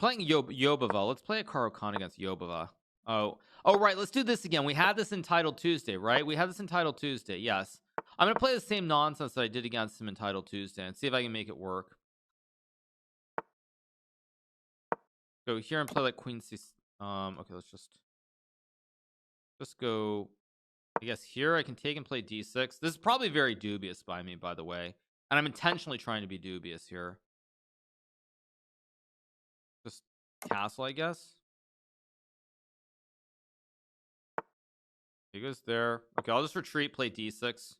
playing Jobava. Let's play a Khan against Jobava. Oh, right. Let's do this again. We had this in Title Tuesday, right? We had this in Title Tuesday. Yes. I'm going to play the same nonsense that I did against him in Title Tuesday and see if I can make it work. Go here and play like Queen C. Okay, let's just go. I guess here I can take and play D6. This is probably very dubious by me, by the way. And I'm intentionally trying to be dubious here. Just castle, I guess. He goes there. Okay, I'll just retreat, play D6.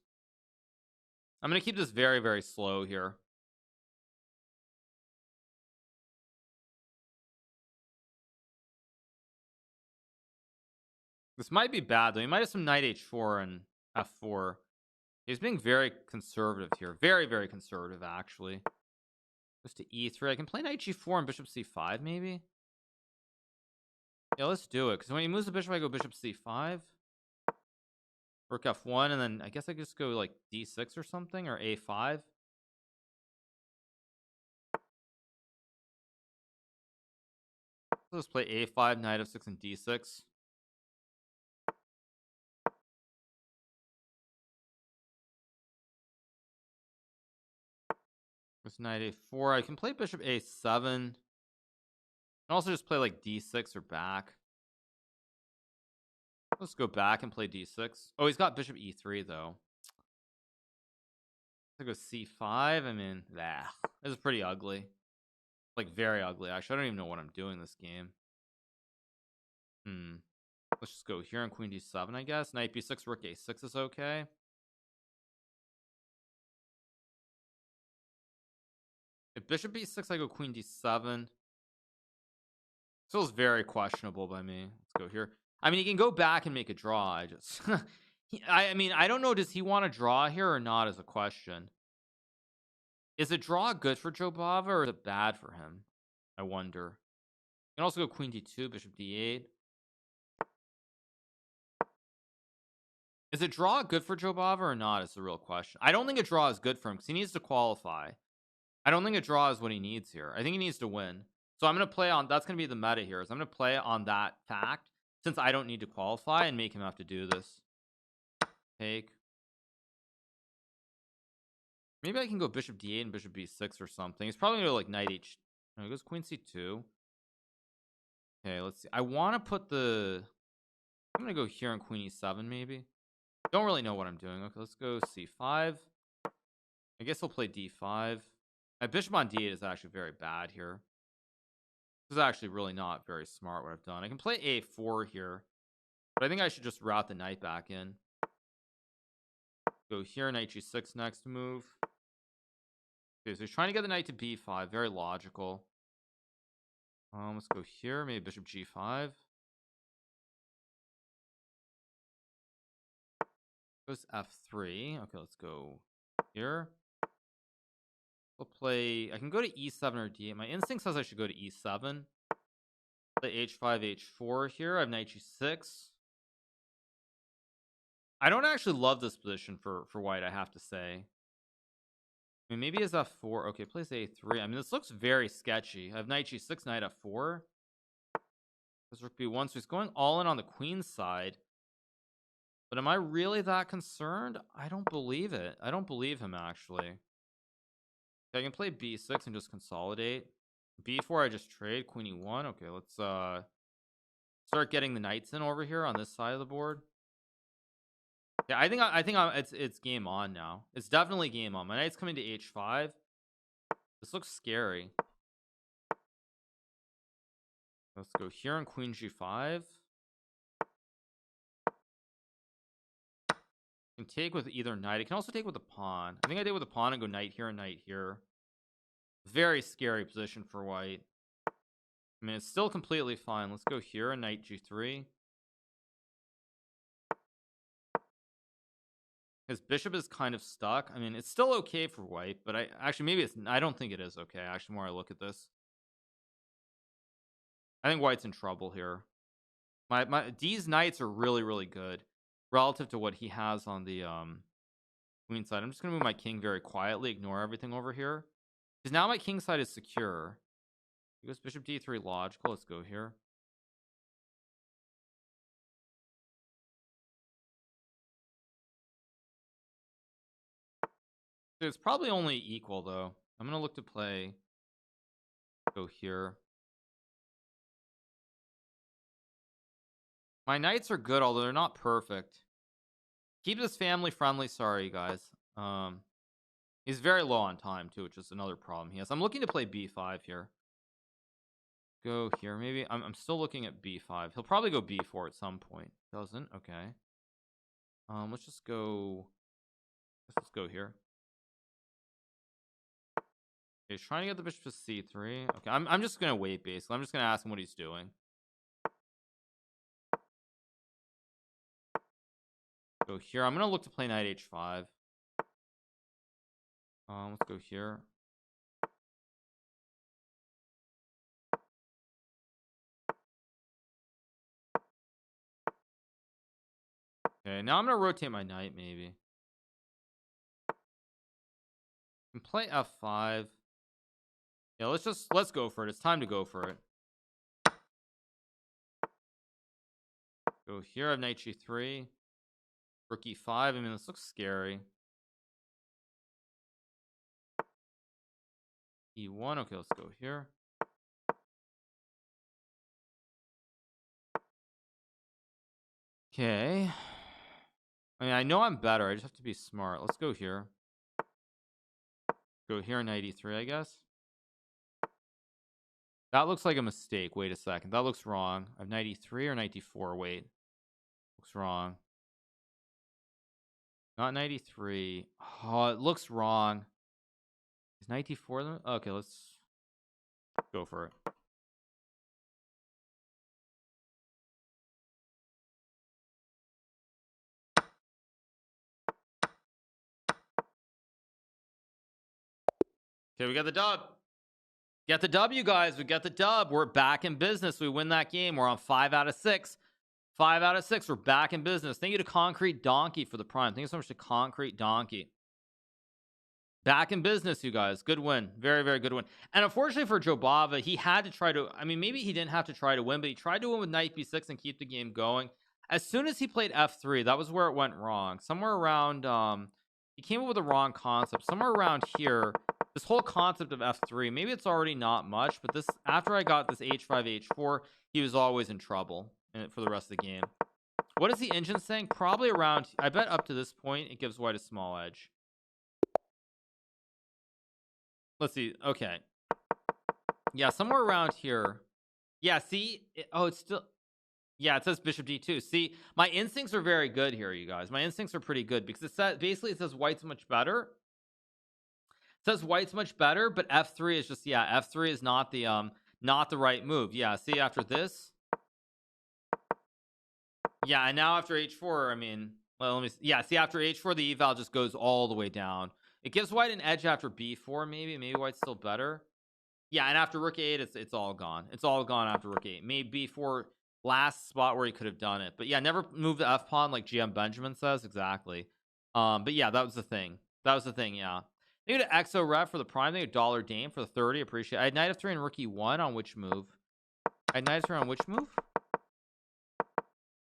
I'm going to keep this very, very slow here. This might be bad, though. He might have some knight h4 and f4. He's being very conservative here. Very, very conservative, actually. Goes to e3. I can play knight g4 and bishop c5, maybe? Yeah, let's do it. Because when he moves the bishop, I go bishop c5. Rook f1, and then I guess I just go like d6 or something, or a5. Let's play a5, knight f6, and d6. This knight a4. I can play bishop a7. And also just play like d6 or back. Let's go back and play d6. Oh, he's got bishop e3 though. I go c5. I mean, this is pretty ugly. Like very ugly. Actually, I don't even know what I'm doing this game. Let's just go here on queen d7, I guess. Knight b6, rook a6 is okay. If bishop b6, I go queen d7. Feels very questionable by me. Let's go here. I mean, he can go back and make a draw. I just, I mean, I don't know. Does he want to draw here or not? Is a question. Is a draw good for Jobava or is it bad for him? I wonder. You can also go queen d2, bishop d8. Is a draw good for Jobava or not? Is the real question. I don't think a draw is good for him because he needs to qualify. I don't think a draw is what he needs here. I think he needs to win. So I'm going to play on, that's going to be the meta here. So I'm going to play on that fact since I don't need to qualify and make him have to do this. Take. Maybe I can go bishop d8 and bishop b6 or something. He's probably going to go like knight h. No, he goes queen c2. Okay, let's see. I want to put the, I'm going to go here on queen e7 maybe. Don't really know what I'm doing. Okay, let's go c5. I guess I'll play d5. My bishop on d8 is actually very bad here. This is actually really not very smart what I've done. I can play a4 here, but I think I should just route the knight back in. Go here, knight g6 next move. Okay, so he's trying to get the knight to b5. Very logical. Let's go here, maybe bishop g5. Goes f3. Okay, let's go here. We'll play, I can go to e7 or d8. My instinct says I should go to e7. Play h5, h4 here. I have knight g6. I don't actually love this position for white, I have to say. I mean, maybe his f4. Okay, plays a3. I mean, this looks very sketchy. I have knight g6, knight f4. This rook b1. So he's going all in on the queen's side. But am I really that concerned? I don't believe it. I don't believe him, actually. Okay, I can play b6 and just consolidate. b4, I just trade. Queen e1. Okay, let's start getting the knights in over here on this side of the board. Yeah, I think it's game on now. It's definitely game on. My knight's coming to h5. This looks scary. Let's go here on queen g5. Can take with either knight. I can also take with the pawn. I think I did with the pawn and go knight here and knight here. Very scary position for white. I mean, it's still completely fine. Let's go here and knight g3. His bishop is kind of stuck. I mean, it's still okay for white, but I don't think it is okay. Actually, more I look at this, I think white's in trouble here. These knights are really, really good relative to what he has on the queen side. I'm just gonna move my king very quietly, ignore everything over here, because now my king side is secure. He goes bishop d3 logical. Let's go here. It's probably only equal though. I'm gonna look to play. Go here. My knights are good, although they're not perfect. Keep this family friendly. Sorry, guys. He's very low on time too, which is another problem he has. I'm looking to play b5 here. Go here, maybe. I'm still looking at b5. He'll probably go b4 at some point. Doesn't? Okay. Let's just go. Let's go here. Okay, he's trying to get the bishop to c3. Okay, I'm just gonna wait basically. I'm just gonna ask him what he's doing. Go here. I'm gonna look to play knight h5. Let's go here. Okay, now I'm gonna rotate my knight maybe. And play f5. Yeah, let's go for it. It's time to go for it. Go here. I have knight g3. Rook e5. I mean, this looks scary. e1. Okay, let's go here. Okay. I mean, I know I'm better. I just have to be smart. Let's go here. Go here, knight e3, I guess. That looks like a mistake. Wait a second. That looks wrong. I have knight e3 or knight d4. Wait. Looks wrong. Not knight e3. Oh, it looks wrong. Is knight d4? Okay, let's go for it. Okay, we got the dub. Get the W, guys. We got the dub. We're back in business. We win that game. We're on 5 out of 6. 5 out of 6. We're back in business. Thank you to Concrete Donkey for the prime. Thank you so much to Concrete Donkey. Back in business, you guys. Good win. Very, very good win. And unfortunately for Jobava, he had to try to, I mean, maybe he didn't have to try to win, but he tried to win with knight b6 and keep the game going. As soon as he played f3, that was where it went wrong. Somewhere around, he came up with the wrong concept. Somewhere around here, this whole concept of f3, maybe it's already not much, but this, after I got this h5, h4, he was always in trouble for the rest of the game. What is the engine saying? Probably around, I bet up to this point, it gives white a small edge. Let's see. Okay. Yeah, somewhere around here. Yeah, see? Oh, it's still... Yeah, it says bishop d2. See, my instincts are very good here, you guys. My instincts are pretty good because it says, basically it says white's much better. It says white's much better, but f3 is just, yeah, f3 is not the right move. Yeah, see, after this. Yeah, and now after h4, I mean, well, let me, yeah, see, after h4, the eval just goes all the way down. It gives white an edge after b4, maybe. Maybe white's still better. Yeah, and after rook 8, it's all gone. It's all gone after rook 8. Maybe b4, last spot where he could have done it. But yeah, never move the f pawn like GM Benjamin says. Exactly. But yeah, that was the thing. That was the thing, yeah. Thank you to Exo Rep for the prime. Thank you to Dollar Dame for the 30. Appreciate it. I had knight f3 and rook e1 on which move? I had knight f3 on which move?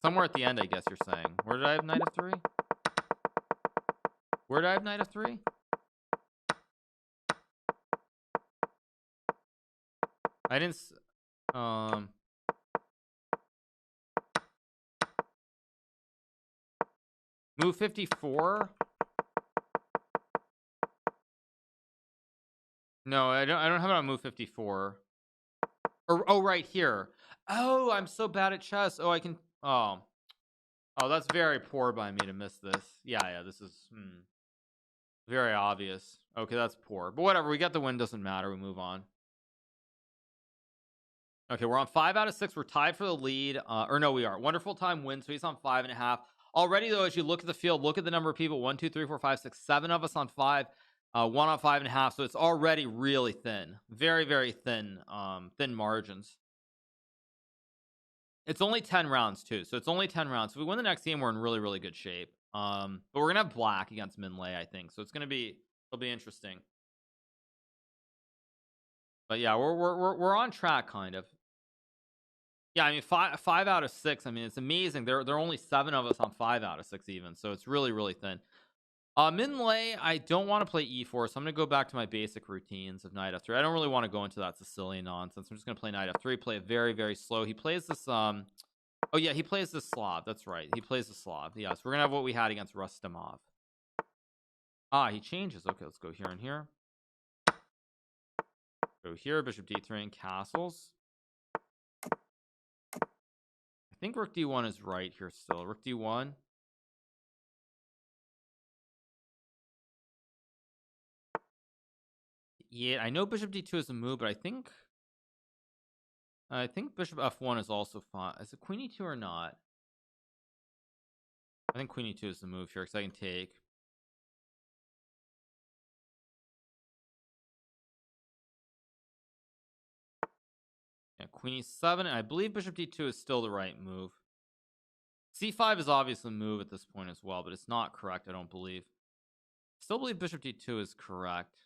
Somewhere at the end, I guess you're saying. Where did I have knight f3? Where did I have knight f3? I didn't move 54. No, I don't have it on move 54. Or oh, right here. Oh, I'm so bad at chess. Oh, I can oh, that's very poor by me to miss this. Yeah, this is very obvious. Okay, that's poor. But whatever, we got the win, doesn't matter. We move on. Okay, we're on 5 out of 6. We're tied for the lead. Or no, we are. Wonderful Time wins, so he's on 5.5. Already, though, as you look at the field, look at the number of people. 1, 2, 3, 4, 5, 6, 7 of us on 5. 1 on 5.5. So it's already really thin. Very, very thin. Thin margins. It's only 10 rounds, too. So it's only 10 rounds. If we win the next game, we're in really, really good shape. But we're going to have black against Min Lei, I think. So it's going to be... It'll be interesting. But yeah, we're on track, kind of. Yeah, I mean, five out of 6. I mean, it's amazing. There are only 7 of us on 5 out of 6 even, so it's really, really thin. Min lay, I don't want to play e4, so I'm gonna go back to my basic routines of knight f3. I don't really want to go into that Sicilian nonsense. I'm just gonna play knight f3, play it very, very slow. He plays this oh yeah, he plays this Slav. That's right, he plays the Slav. Yes, we're gonna have what we had against Rustamov. He changes. Okay, let's go here and here. Go here, bishop d3 and castles. I think rook d1 is right here still. Rook d1. Yeah, I know bishop d2 is a move, but I think bishop f1 is also fine. Is it queen e2 or not? I think queen e2 is the move here because I can take. Yeah, queen e7, and I believe bishop d2 is still the right move. c5 is obviously a move at this point as well, but it's not correct, I don't believe. Still believe bishop d2 is correct.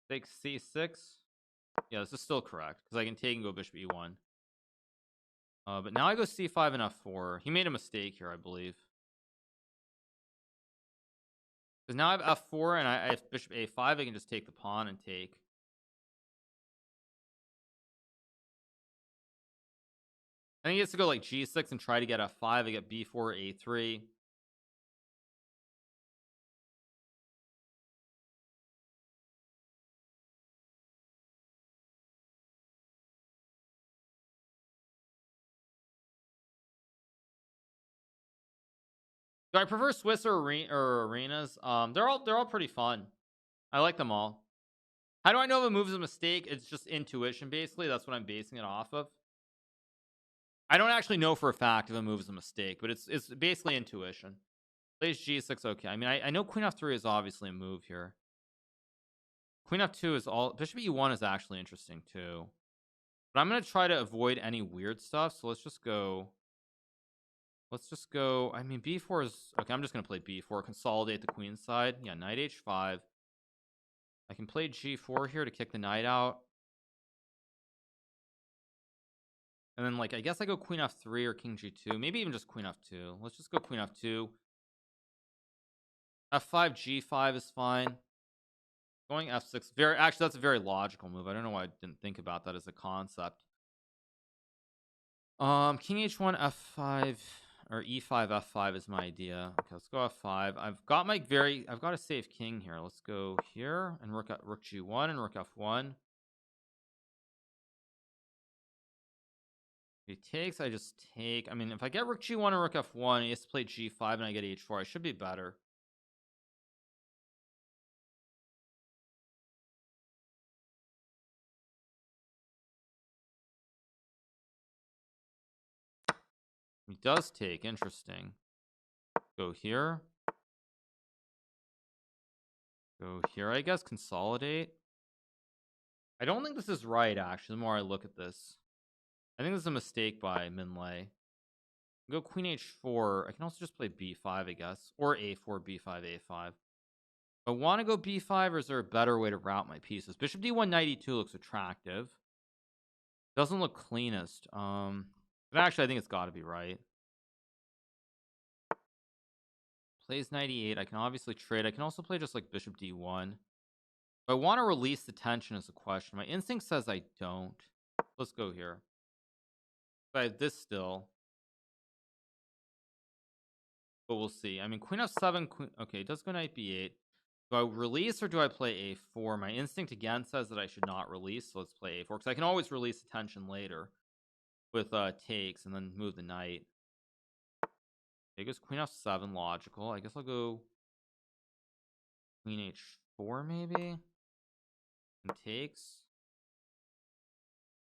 Take c6. Yeah, this is still correct because I can take and go bishop e1. But now I go c5 and f4. He made a mistake here, I believe. Because now I have f4 and I have bishop a5. I can just take the pawn and take. I think he has to go like g6 and try to get f5. I get b4, a3. Do I prefer Swiss or arenas? They're all pretty fun. I like them all. How do I know if a move is a mistake? It's just intuition, basically. That's what I'm basing it off of. I don't actually know for a fact if a move is a mistake, but it's basically intuition. Plays g6, okay. I mean, I know queen f3 is obviously a move here. Queen f2 is all. Bishop e1 is actually interesting too. But I'm going to try to avoid any weird stuff. So let's just go. I mean, b4 is okay. I'm just going to play b4, consolidate the queen side. Yeah, knight h5. I can play g4 here to kick the knight out. And then, like, I guess I go queen f3 or king g2. Maybe even just queen f2. Let's just go queen f2. f5, g5 is fine. Going f6. Actually, that's a very logical move. I don't know why I didn't think about that as a concept. King h1, f5, or e5, f5 is my idea. Okay, let's go f5. I've got a safe king here. Let's go here and rook g1 and rook f1. If he takes, I just take. I mean, if I get rook g1 and rook f1, he has to play g5 and I get h4. I should be better. He does take. Interesting. Go here. Go here, I guess. Consolidate. I don't think this is right, actually, the more I look at this. I think this is a mistake by Min Lei. Go queen h4. I can also just play b5, I guess. Or a4, b5, a5. I want to go b5, or is there a better way to route my pieces? Bishop d1, knight e2 looks attractive. Doesn't look cleanest. But actually, I think it's got to be right. Plays knight e8. I can obviously trade. I can also play just like bishop d1. I want to release the tension is a question. My instinct says I don't. Let's go here. But I have this still. But we'll see. I mean, queen f7. Okay, it does go knight b8. Do I release or do I play a4? My instinct again says that I should not release. So let's play a4. Because I can always release the tension later. With takes and then move the knight. Okay, goes queen f7. Logical. I guess I'll go queen h4 maybe. And takes.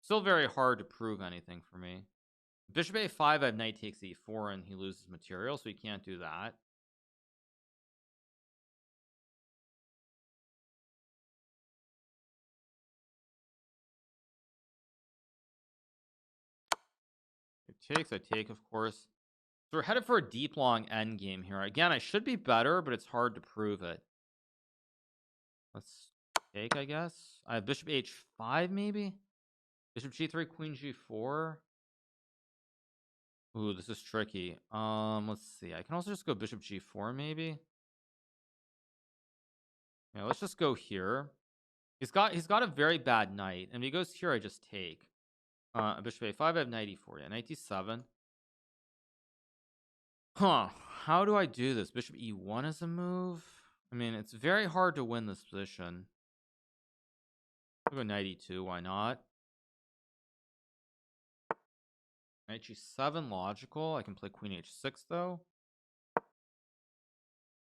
Still very hard to prove anything for me. Bishop a5, I have knight takes e4, and he loses material, so he can't do that. It takes, I take, of course. So we're headed for a deep, long endgame here. Again, I should be better, but it's hard to prove it. Let's take, I guess. I have bishop h5 maybe. Bishop g3, queen g4. Ooh, this is tricky. Let's see. I can also just go bishop g4 maybe. Yeah, let's just go here. He's got a very bad knight, and if he goes here, I just take. Bishop a5, I have knight e4. Yeah, knight d7. Huh. How do I do this? Bishop e1 is a move. I mean, it's very hard to win this position. I'll go knight e2. Why not? Knight g7, logical. I can play queen h6 though.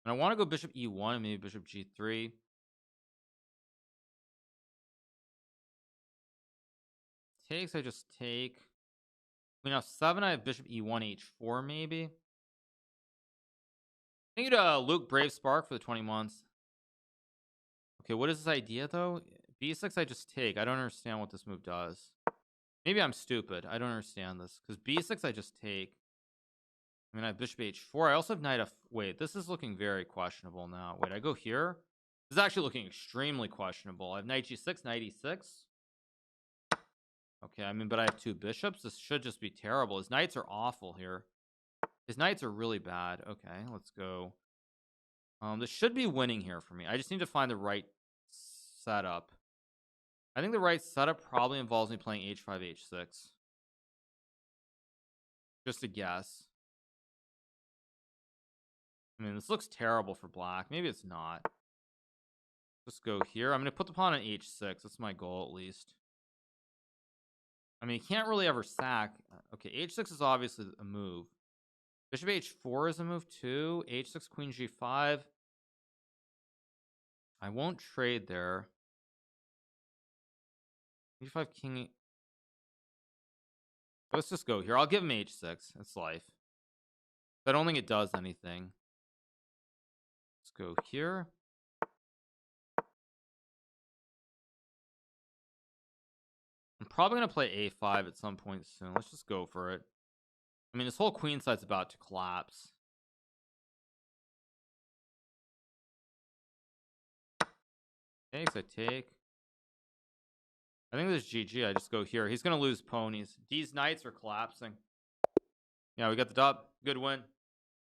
And I want to go bishop e1 and maybe bishop g3. Takes, I just take. Queen f7, I have bishop e1, h4 maybe. Thank you to Luke Brave Spark for the 20 months. Okay, what is this idea though? b6, I just take. I don't understand what this move does. Maybe I'm stupid. I don't understand this. Because b6, I just take. I mean, I have bishop h4. I also have knight f. Wait, this is looking very questionable now. Wait, I go here. This is actually looking extremely questionable. I have knight g6, knight e6. Okay, I mean, but I have two bishops. This should just be terrible. His knights are awful here. His knights are really bad. Okay, let's go. This should be winning here for me. I just need to find the right setup. I think the right setup probably involves me playing h5, h6. Just a guess. I mean, this looks terrible for black. Maybe it's not. Let's go here. I'm going to put the pawn on h6. That's my goal, at least. I mean, he can't really ever sack. Okay, h6 is obviously a move. Bishop h4 is a move, too. h6, queen g5. I won't trade there. e5, king. Let's just go here. I'll give him h6. It's life. I don't think it does anything. Let's go here. I'm probably going to play a5 at some point soon. Let's just go for it. I mean, this whole queen side's about to collapse. Takes, I take. I think this is GG. I just go here. He's going to lose ponies. These knights are collapsing. Yeah, we got the dub. Good win.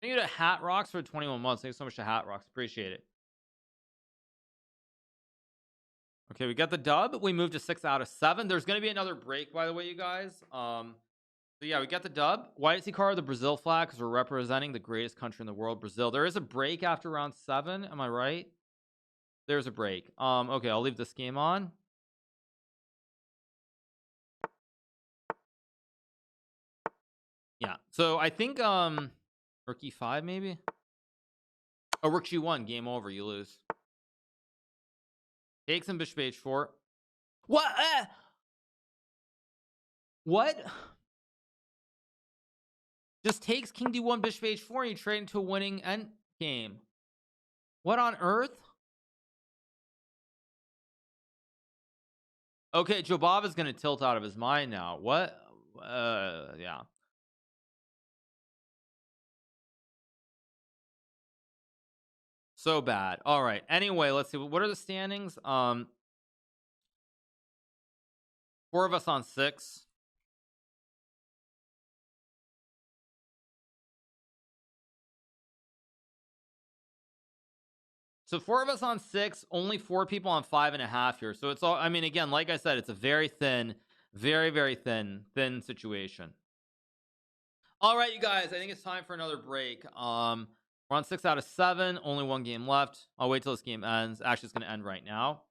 Thank you to Hat Rocks for 21 months. Thanks so much to Hat Rocks. Appreciate it. Okay, we got the dub. We moved to 6 out of 7. There's going to be another break, by the way, you guys. So yeah, we got the dub. Why is Hikaru the Brazil flag? Because we're representing the greatest country in the world, Brazil. There is a break after round 7. Am I right? There's a break. Okay, I'll leave this game on. Yeah. So I think rook e5 maybe. Oh, rook g1. Game over. You lose. Takes him bishop h4. What? What? Just takes king d1 bishop h4 and you trade into a winning end game. What on earth? Okay, Jobava is going to tilt out of his mind now. What? Yeah. So bad. All right. Anyway, let's see. What are the standings? 4 of us on 6. So 4 of us on 6, only 4 people on 5.5 here. So it's all, I mean, again, like I said, it's a very thin, very thin situation. All right, you guys, I think it's time for another break. We're on 6 out of 7, only 1 game left. I'll wait till this game ends. Actually, it's going to end right now.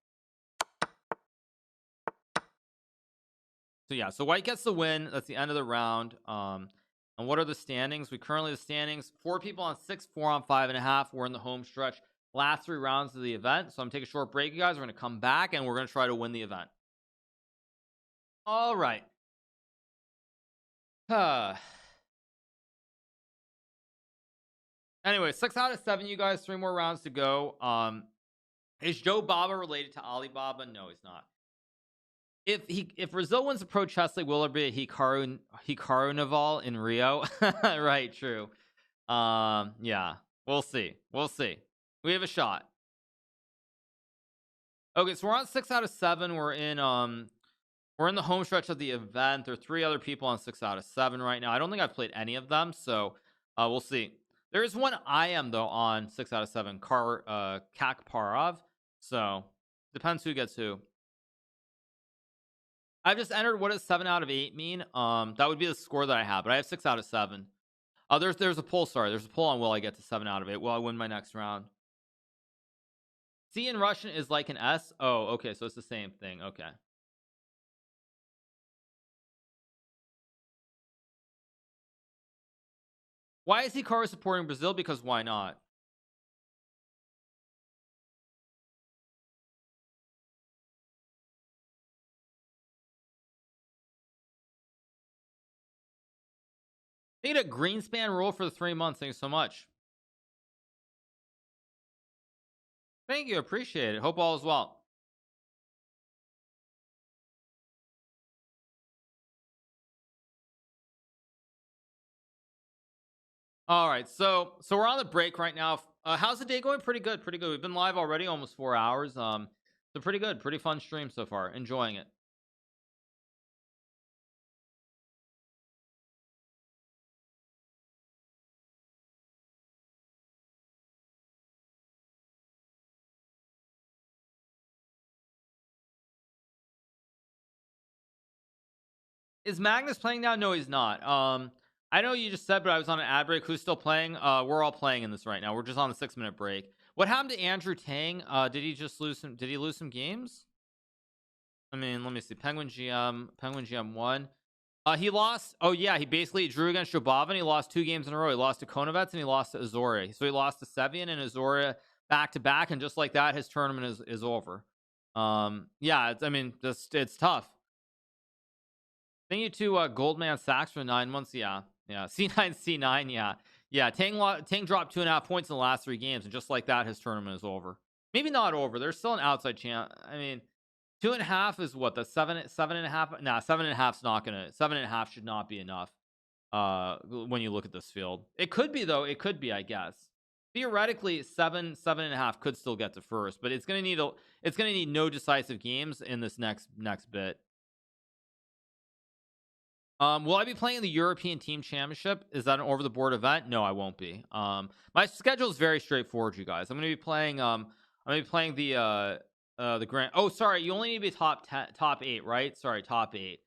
So yeah, so white gets the win. That's the end of the round. And what are the standings? We currently, the standings, 4 people on 6, 4 on 5.5. We're in the home stretch. Last 3 rounds of the event. So I'm taking a short break, you guys. We're going to come back and we're going to try to win the event. All right. Anyway, 6 out of 7, you guys. 3 more rounds to go. Is Jobava related to Alibaba? No, he's not. If Brazil wins the Pro Chess League, will there be a Hikaru Naval in Rio? Right, true. Yeah, we'll see. We have a shot. Okay, so we're on 6 out of 7. We're in the home stretch of the event. There are 3 other people on 6 out of 7 right now. I don't think I've played any of them, so we'll see. There is one IM though on 6 out of 7, Kacparov. So depends who gets who. I've just entered. What does 7 out of 8 mean? That would be the score that I have, but I have 6 out of 7. There's a poll. Sorry, there's a poll on will I get to 7 out of 8? Will I win my next round? C in Russian is like an S. Oh, okay, so it's the same thing. Okay. Why is Hikaru supporting Brazil? Because why not? They get a Greenspan rule for the 3 months. Thank you so much. Thank you. Appreciate it. Hope all is well. All right. So we're on the break right now. How's the day going? Pretty good. Pretty good. We've been live already almost 4 hours. So pretty good. Pretty fun stream so far. Enjoying it. Is Magnus playing now? No, he's not. I know you just said, but I was on an ad break. Who's still playing? We're all playing in this right now. We're just on the 6-minute break. What happened to Andrew Tang? Did he just lose some? Did he lose some games? I mean, let me see. Penguin GM won. He lost. Oh yeah, he basically drew against Jobava and he lost 2 games in a row. He lost to Konovets and he lost to Azore. So he lost to Sevian and Azore back to back, and just like that, his tournament is over. Yeah, I mean, it's tough. Thank you to Goldman Sachs for 9 months. Yeah. C9 C9. Yeah. Tang dropped 2.5 points in the last 3 games, and just like that, his tournament is over. Maybe not over. There's still an outside chance. I mean, 2.5 is what, the 7.5. Nah, 7.5's not gonna. 7.5 should not be enough. When you look at this field, it could be though. It could be, I guess. Theoretically, 7.5 could still get to first, but it's gonna need no decisive games in this next bit. Will I be playing in the European Team Championship? Is that an over-the-board event? No, I won't be. My schedule is very straightforward, you guys. I'm gonna be playing. The Grand. Oh, sorry, you only need to be top 8, right? Sorry, top 8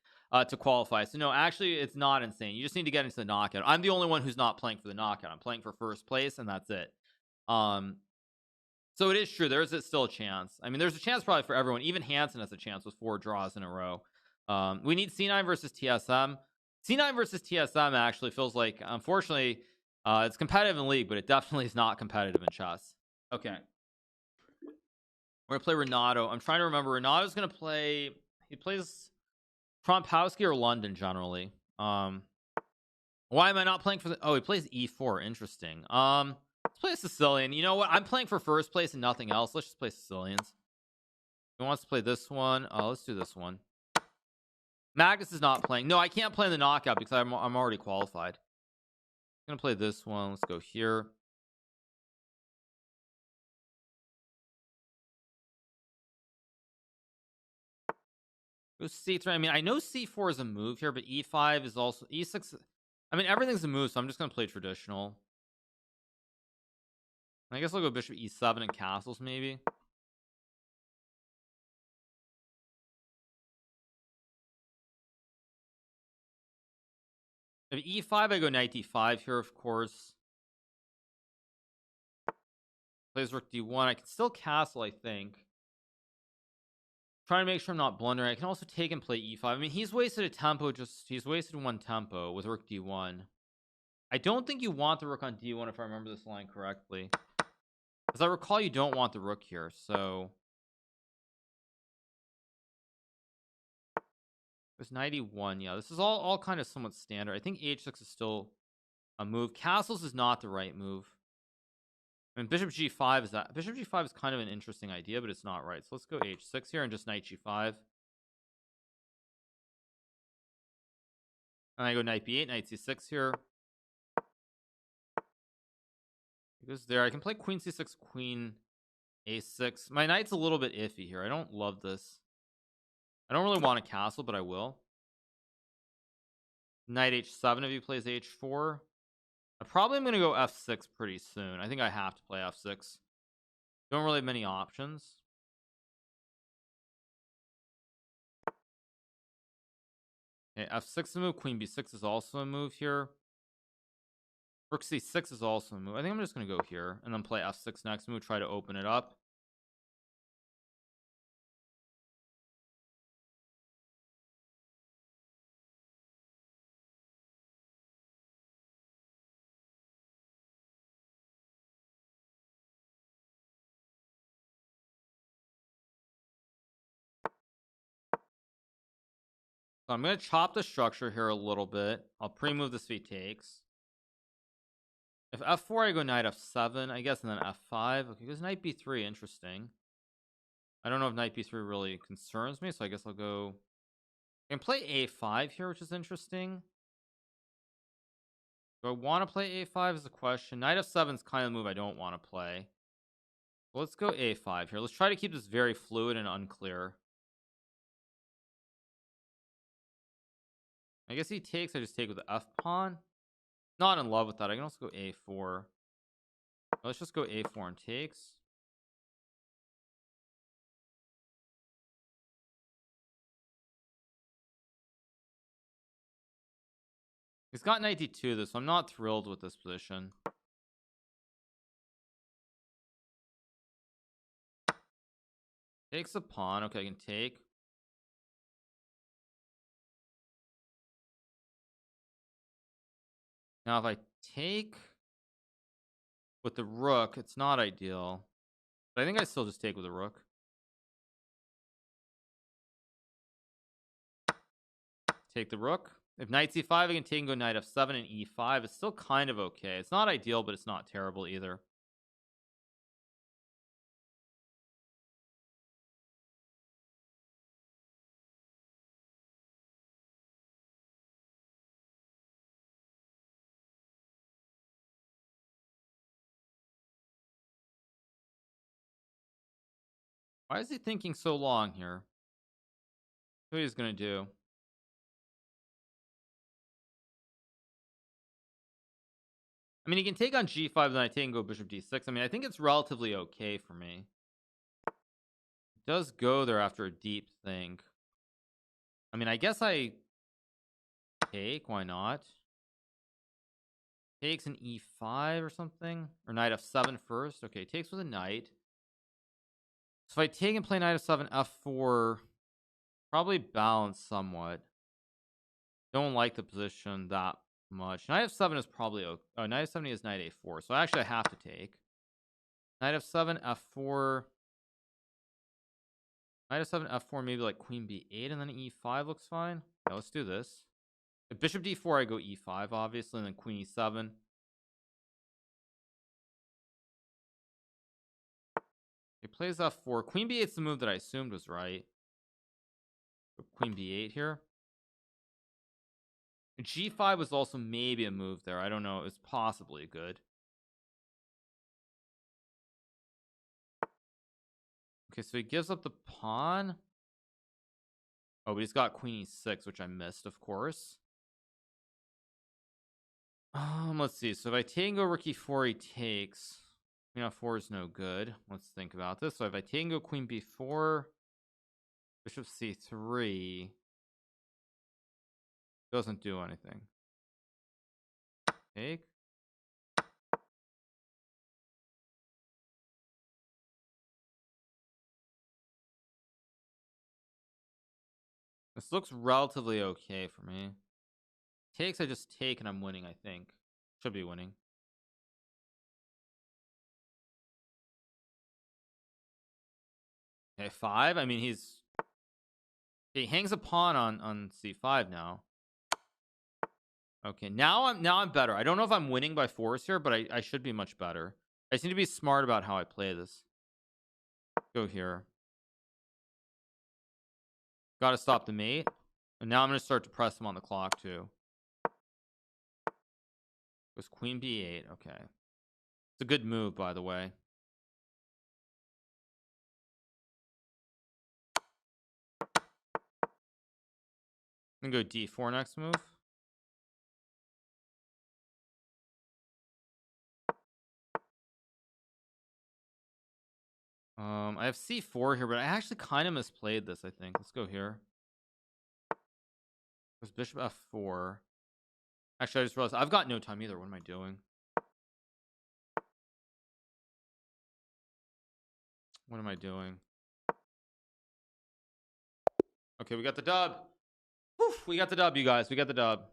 to qualify. So no, actually, it's not insane. You just need to get into the knockout. I'm the only one who's not playing for the knockout. I'm playing for first place, and that's it. So it is true. There's still a chance. I mean, there's a chance probably for everyone. Even Hansen has a chance with 4 draws in a row. We need C9 versus TSM. C9 versus TSM actually feels like, unfortunately, it's competitive in League, but it definitely is not competitive in chess. Okay. We're going to play Renato. I'm trying to remember. Renato's going to play... He plays Trompowski or London, generally. Why am I not playing for the... Oh, he plays E4. Interesting. Let's play a Sicilian. You know what? I'm playing for first place and nothing else. Let's just play Sicilians. Who wants to play this one? Let's do this one. Magnus is not playing. No, I can't play in the knockout because I'm already qualified. I'm gonna play this one. Let's go here. Go C3. I mean, I know C4 is a move here, but E5 is also E6. I mean, everything's a move, so I'm just gonna play traditional. I guess I'll go Bishop E7 and castles, maybe. If E5, I go Knight D5 here, of course. Plays Rook D1. I can still castle, I think. Trying to make sure I'm not blundering. I can also take and play E5. I mean, he's wasted a tempo. He's wasted 1 tempo with Rook D1. I don't think you want the Rook on D1 if I remember this line correctly. As I recall, you don't want the Rook here, so... There's 91. Yeah, this is all kind of somewhat standard. I think H6 is still a move. Castles is not the right move. I mean, Bishop G5 is that. Bishop G5 is kind of an interesting idea, but it's not right. So let's go H6 here and just Knight G5. And I go Knight B8, Knight C6 here. It goes there. I can play Queen C6, Queen A6. My knight's a little bit iffy here. I don't love this. I don't really want a castle, but I will. Knight H7 if he plays H4. I probably am going to go F6 pretty soon. I think I have to play F6. Don't really have many options. Okay, F6 is a move. Queen B6 is also a move here. Rook C6 is also a move. I think I'm just going to go here and then play F6 next move. Try to open it up. So I'm going to chop the structure here a little bit. I'll pre-move this if he takes. If F4, I go knight F7, I guess, and then F5. Okay, because knight B3, interesting. I don't know if knight B3 really concerns me, so I guess I'll go... I can play A5 here, which is interesting. Do I want to play A5 is the question. Knight F7 is kind of the move I don't want to play. So let's go A5 here. Let's try to keep this very fluid and unclear. I guess he takes, I just take with the F pawn. Not in love with that. I can also go A4. Let's just go A4 and takes. He's got knight D2 though, so I'm not thrilled with this position. Takes a pawn. Okay, I can take. Now if I take with the rook, it's not ideal. But I think I still just take with the rook. Take the rook. If knight C5, I can take and go knight F7 and E5. It's still kind of okay. It's not ideal, but it's not terrible either. Why is he thinking so long here? What he's gonna do? I mean, he can take on G5, then I take and go bishop D6. I mean, I think it's relatively okay for me. It does go there after a deep think. I mean, I guess I take. Why not? Takes an E5 or something, or knight F7 first. Okay, takes with a knight. So if I take and play knight F7, F4, probably balance somewhat. Don't like the position that much. Knight F7 is probably okay. Oh, knight F7 is knight A4. So actually I have to take. Knight F7, F4. Knight F7, F4, maybe like queen B8 and then E5 looks fine. Yeah, let's do this. If bishop D4, I go E5, obviously, and then queen E7. He plays F4. Queen B8 is the move that I assumed was right. Queen B8 here. G5 was also maybe a move there. I don't know. It's possibly good. Okay, so he gives up the pawn. Oh, but he's got queen E6, which I missed, of course. Let's see. So if I take and go rook E4, he takes. Queen F4 is no good. Let's think about this. So if I take and go queen B4, bishop C3 doesn't do anything. Take. This looks relatively okay for me. Takes, I just take and I'm winning, I think. Should be winning. Okay, 5. I mean, he hangs a pawn on C5 now. Okay, now I'm better. I don't know if I'm winning by force here, but I should be much better. I just need to be smart about how I play this. Go here. Got to stop the mate. And now I'm going to start to press him on the clock too. It was queen B8. Okay. It's a good move, by the way. I'm gonna go d4 next move. I have c4 here, but I actually kind of misplayed this, I think. Let's go here. There's bishop f4. Actually, I just realized I've got no time either. What am I doing? What am I doing? Okay, we got the dub. Whew, we got the dub, you guys. We got the dub.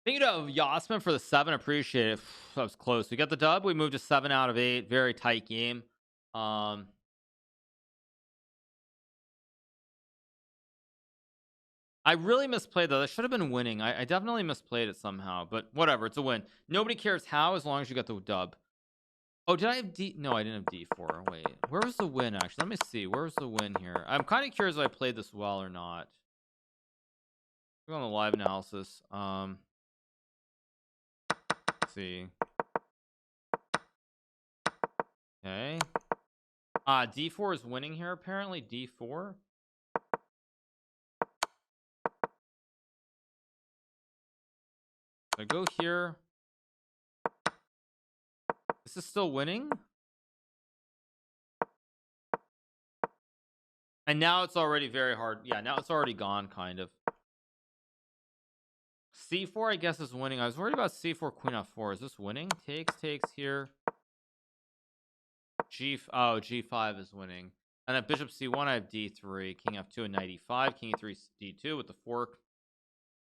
Thank you to Yasmin for the 7. Appreciate it. That was close. We got the dub. We moved to 7 out of 8. Very tight game. I really misplayed that. I should have been winning. I definitely misplayed it somehow, but whatever. It's a win. Nobody cares how, as long as you got the dub. Oh, did I have D? No, I didn't have D4. Wait, where was the win, actually? Let me see. Where was the win here? I'm kind of curious if I played this well or not. We're on the live analysis. Let's see. Okay. D4 is winning here, apparently. D4. I go here. This is still winning. And now it's already very hard. Yeah, now it's already gone, kind of. C4, I guess, is winning. I was worried about C4, Queen F4. Is this winning? Takes here. G5 is winning. And at Bishop C1, I have D3, King F2, and Knight E5, King E3, D2 with the fork.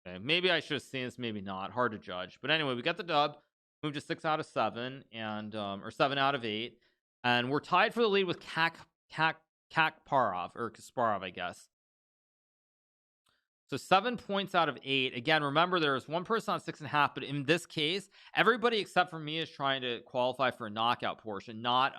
Okay, maybe I should have seen this, maybe not. Hard to judge. But anyway, we got the dub. Moved to 6 out of 7, and or 7 out of 8. And we're tied for the lead with Kacparov, or Kasparov, I guess. So 7 points out of 8. Again, remember, there's one person on 6.5, but in this case, everybody except for me is trying to qualify for a knockout portion, not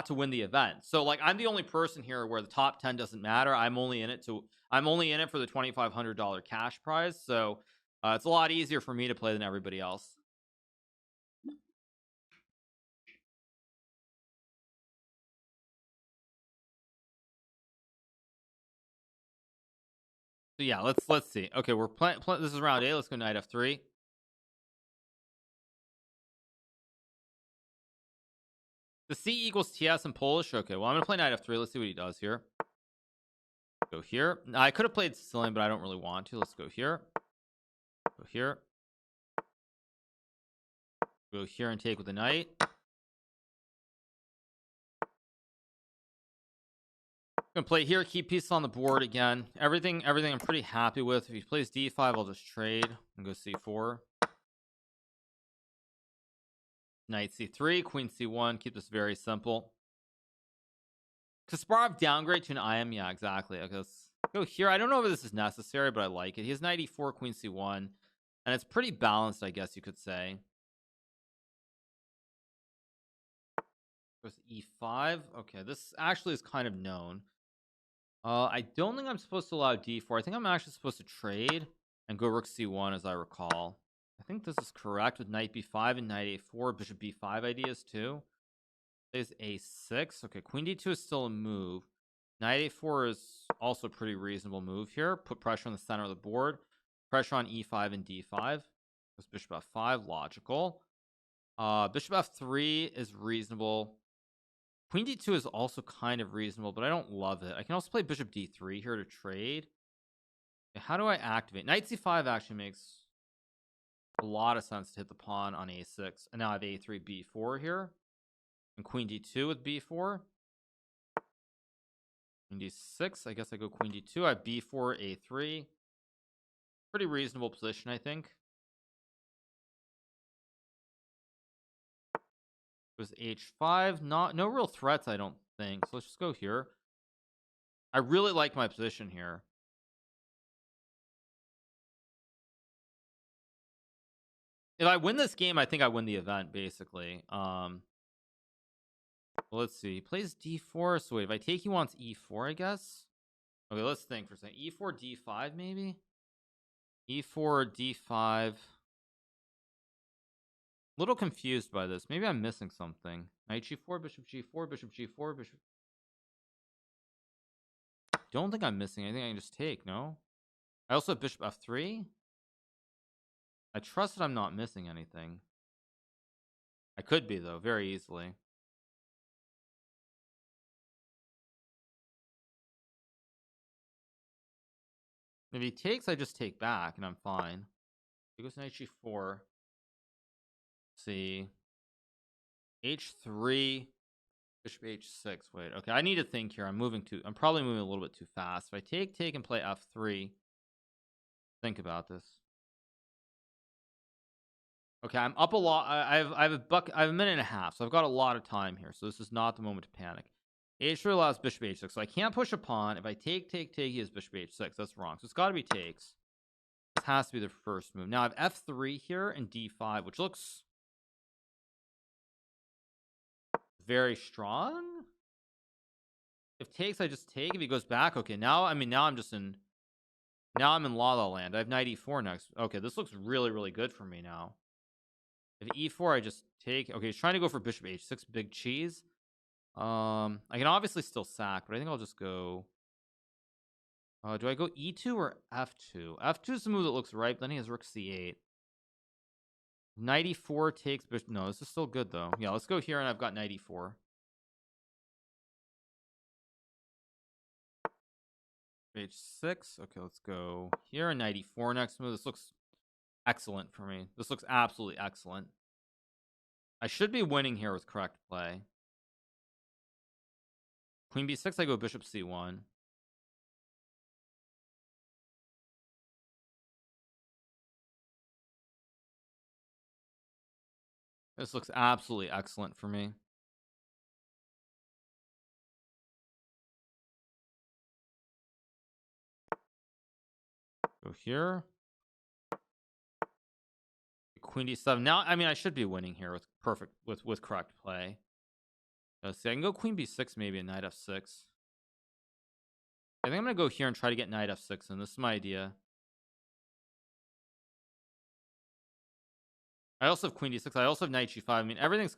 to win the event. So like, I'm the only person here where the top 10 doesn't matter. I'm only in it for the $2,500 cash prize. So it's a lot easier for me to play than everybody else. So yeah, let's see. Okay, we're playing. This is round 8. Let's go Knight F3. The C equals TS in Polish. Okay, well, I'm gonna play Knight F3. Let's see what he does here. Go here. I could have played Sicilian, but I don't really want to. Let's go here. Go here. Go here and take with the knight. Gonna play here, keep pieces on the board again. Everything I'm pretty happy with. If he plays D5, I'll just trade and go C4. Knight C3, Queen C1. Keep this very simple. Kasparov downgrade to an IM. Yeah, exactly. Okay, let's go here. I don't know if this is necessary, but I like it. He has Knight E4, Queen C1, and it's pretty balanced, I guess you could say. Goes E5. Okay, this actually is kind of known. I don't think I'm supposed to allow D4. I think I'm actually supposed to trade and go Rook C1, as I recall. I think this is correct with Knight B5 and Knight A4, Bishop B5 ideas too. There's A6. Okay, Queen D2 is still a move. Knight A4 is also a pretty reasonable move here. Put pressure on the center of the board. Pressure on E5 and D5. Goes Bishop F5, logical. Bishop F3 is reasonable. Queen D2 is also kind of reasonable, but I don't love it. I can also play Bishop D3 here to trade. Okay, how do I activate? Knight C5 actually makes a lot of sense to hit the pawn on A6. And now I have A3, B4 here. And Queen D2 with B4. Queen D6. I guess I go Queen D2. I have B4, A3. Pretty reasonable position, I think. It was H5. No real threats, I don't think. So let's just go here. I really like my position here. If I win this game, I think I win the event, basically. Let's see. He plays D4. So wait, if I take, he wants E4, I guess. Okay, let's think for a second. E4, D5, maybe? E4, D5. Little confused by this. Maybe I'm missing something. Knight G4, Bishop G4, Bishop G4, Bishop. don't think I'm missing anything. I can just take. No, I also have bishop f3. I trust that I'm not missing anything. I could be though, very easily. If he takes, I just take back and I'm fine. He goes knight g4. See, h3, bishop h6. Wait, okay, I need to think here. I'm probably moving a little bit too fast. If I take and play f3, think about this. Okay, I'm up a lot. I have a minute and a half, so I've got a lot of time here. So this is not the moment to panic. h3 allows bishop h6, so I can't push a pawn. If I take, he has bishop h6. That's wrong. So it's got to be takes. This has to be the first move. Now I have f3 here and d5, which looks very strong. If takes, I just take. If he goes back, okay. Now I'm in la la land. I have knight e4 next. Okay, this looks really, really good for me now. If e4, I just take. Okay, he's trying to go for bishop h6, big cheese. I can obviously still sack, but I think I'll just go. Do I go e2 or f2? F2 is the move that looks right, but then he has rook c8. Knight e4 takes bishop. No, this is still good though. Yeah, let's go here, and I've got knight e4. h6. Okay, let's go here, and knight e4 next move. This looks excellent for me. This looks absolutely excellent. I should be winning here with correct play. Queen b6, I go bishop c1. This looks absolutely excellent for me. Go here. Queen d7. Now, I mean, I should be winning here with correct play. Let's see, I can go queen b6 maybe and knight f6. I think I'm gonna go here and try to get knight f6, and this is my idea. I also have queen d6. I also have knight g5. I mean, everything's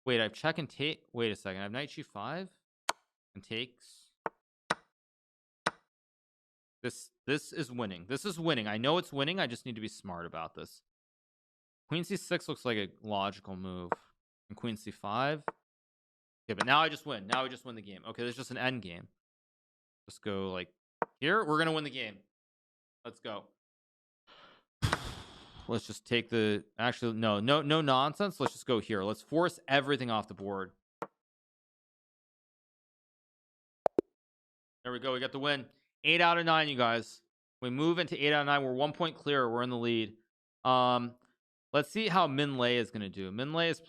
wait, I have check and take. Wait a second. I have knight g5 and takes. This is winning. This is winning. I know it's winning. I just need to be smart about this. Queen c6 looks like a logical move. And queen c5. Okay, but now I just win. Now we just win the game. Okay, there's just an end game. Let's go like here. We're gonna win the game. Let's go. Let's just take the actually no nonsense. Let's just go here. Let's force everything off the board. There we go. We got the win. 8 out of 9, you guys. We move into 8 out of 9. We're 1 point clear. We're in the lead. Let's see how Min Lei is going to do. Min Lei is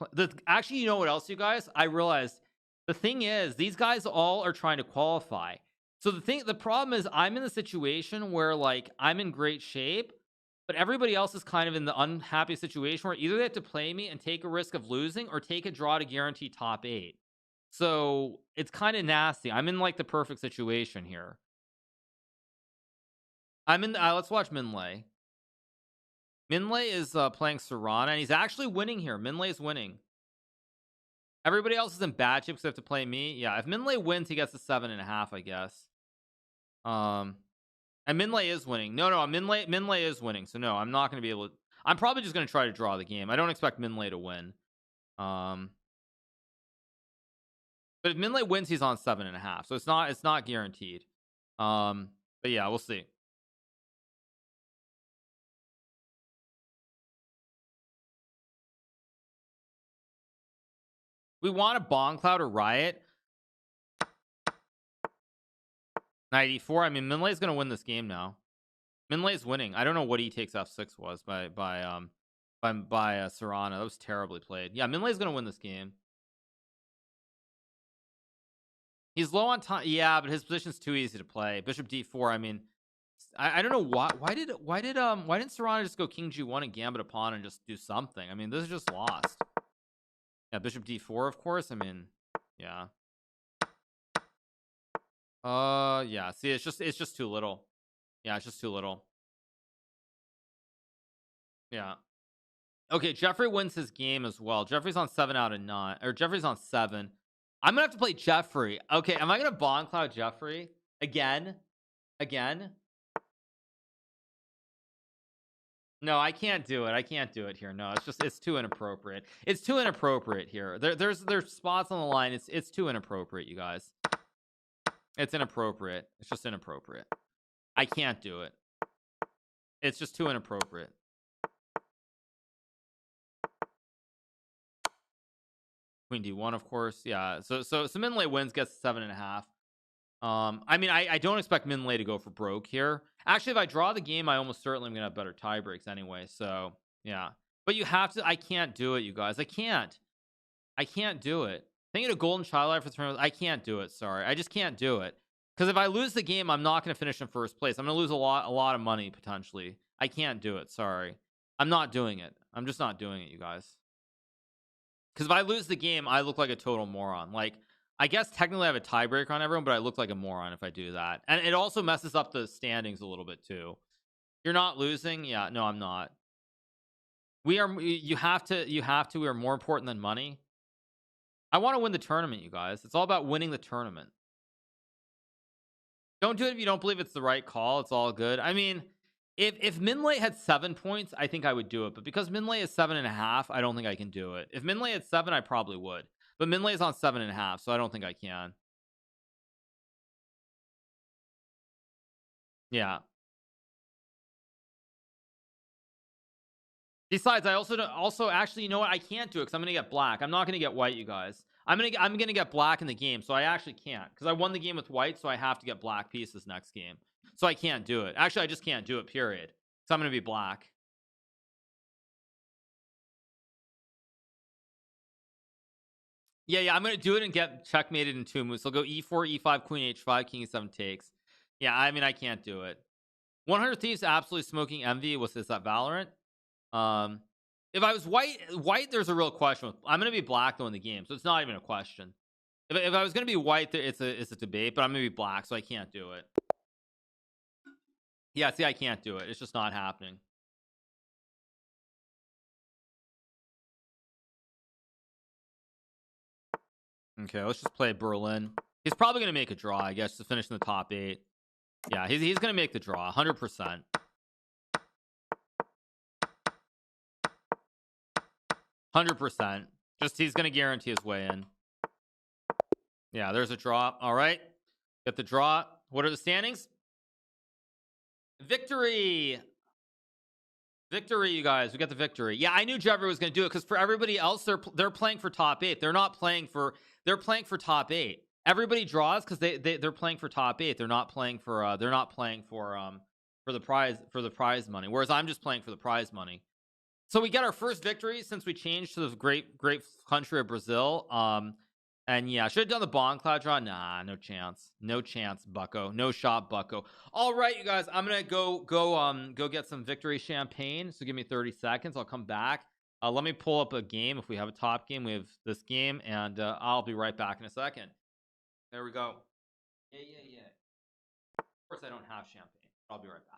actually, you know what else, you guys? I realized the thing is these guys all are trying to qualify. So the problem is I'm in the situation where like I'm in great shape, but everybody else is kind of in the unhappy situation where either they have to play me and take a risk of losing or take a draw to guarantee top 8. So it's kind of nasty. I'm in like the perfect situation here. I'm in. Let's watch Min Lei. Min Lei is playing Serrana, and he's actually winning here. Min Lei is winning. Everybody else is in bad shape because they have to play me. Yeah, if Min Lei wins, he gets a 7.5, I guess. And Min Lei is winning. No, Min Lei is winning. So no, I'm not going to be able to. I'm probably just going to try to draw the game. I don't expect Min Lei to win. But if Min Lei wins, he's on 7.5. So it's not guaranteed. But yeah, we'll see. We want a Bomb Cloud or Riot. 94. I mean, Min Lei's going to win this game now. Min Lei's winning. I don't know what he takes f6 was by Serrana. That was terribly played. Yeah, Min Lei's going to win this game. He's low on time. Yeah, but his position's too easy to play. Bishop d4. I mean, I don't know why didn't Serrana just go king g1 and gambit a pawn and just do something? I mean, this is just lost. Yeah, bishop d4, of course. I mean, yeah. Yeah. See, it's just too little. Yeah, it's just too little. Yeah. Okay, Jeffery wins his game as well. Jeffery's on 7 out of 9, or Jeffery's on 7. I'm gonna have to play Jeffery. Okay, am I gonna Bond Cloud Jeffery again? No, I can't do it. I can't do it here. No, it's too inappropriate. It's too inappropriate here. There's spots on the line. It's too inappropriate, you guys. It's inappropriate. It's just inappropriate. I can't do it. It's just too inappropriate. Queen D1, of course. Yeah. So Minlay wins, gets 7.5. I mean, I don't expect Minlay to go for broke here. Actually, if I draw the game, I almost certainly am gonna have better tie breaks anyway. So yeah. But you have to. I can't do it, you guys. I can't do it. Thinking of Golden Child Life for 3 I can't do it. Sorry, I just can't do it. Because if I lose the game, I'm not gonna finish in first place. I'm gonna lose a lot of money potentially. I can't do it. Sorry, I'm not doing it. I'm just not doing it, you guys. Because if I lose the game, I look like a total moron. Like, I guess technically I have a tiebreaker on everyone, but I look like a moron if I do that. And it also messes up the standings a little bit too. You're not losing? Yeah, no, I'm not. We are. You have to. We are more important than money. I want to win the tournament, you guys. It's all about winning the tournament. Don't do it if you don't believe it's the right call. It's all good. I mean, if Minlay had 7 points, I think I would do it. But because Minlay is 7.5, I don't think I can do it. If Minlay had 7, I probably would. But Minlay is on 7.5, so I don't think I can. Yeah. Besides, I also actually, you know what? I can't do it because I'm gonna get black. I'm not gonna get white, you guys. I'm gonna get black in the game, so I actually can't because I won the game with white, so I have to get black pieces next game. So I can't do it. Actually, I just can't do it. Period. So I'm gonna be black. Yeah, I'm gonna do it and get checkmated in 2 moves. So I'll go e4, e5, queen h5, king e7 takes. Yeah, I mean, I can't do it. 100 Thieves absolutely smoking envy. Is that Valorant? If I was white, there's a real question. I'm gonna be black though in the game, so it's not even a question. If I was gonna be white, it's a debate, but I'm gonna be black, so I can't do it. Yeah, see, I can't do it. It's just not happening. Okay, let's just play Berlin. He's probably gonna make a draw, I guess, to finish in the top 8. Yeah, he's gonna make the draw, 100%. 100%. Just he's gonna guarantee his way in. Yeah, there's a draw. All right, get the draw. What are the standings? Victory, you guys. We got the victory. Yeah, I knew Jeffery was gonna do it because for everybody else, they're playing for top 8. They're playing for top 8. Everybody draws because they're playing for top 8. They're not playing for the prize money. Whereas I'm just playing for the prize money. So we get our first victory since we changed to the great country of Brazil. And yeah, should have done the Bond Cloud draw. Nah, no chance, Bucko. No shot, Bucko. All right, you guys, I'm gonna go get some victory champagne. So give me 30 seconds. I'll come back. Let me pull up a game. If we have a top game, we have this game, and I'll be right back in a second. There we go. Yeah. Of course, I don't have champagne. I'll be right back.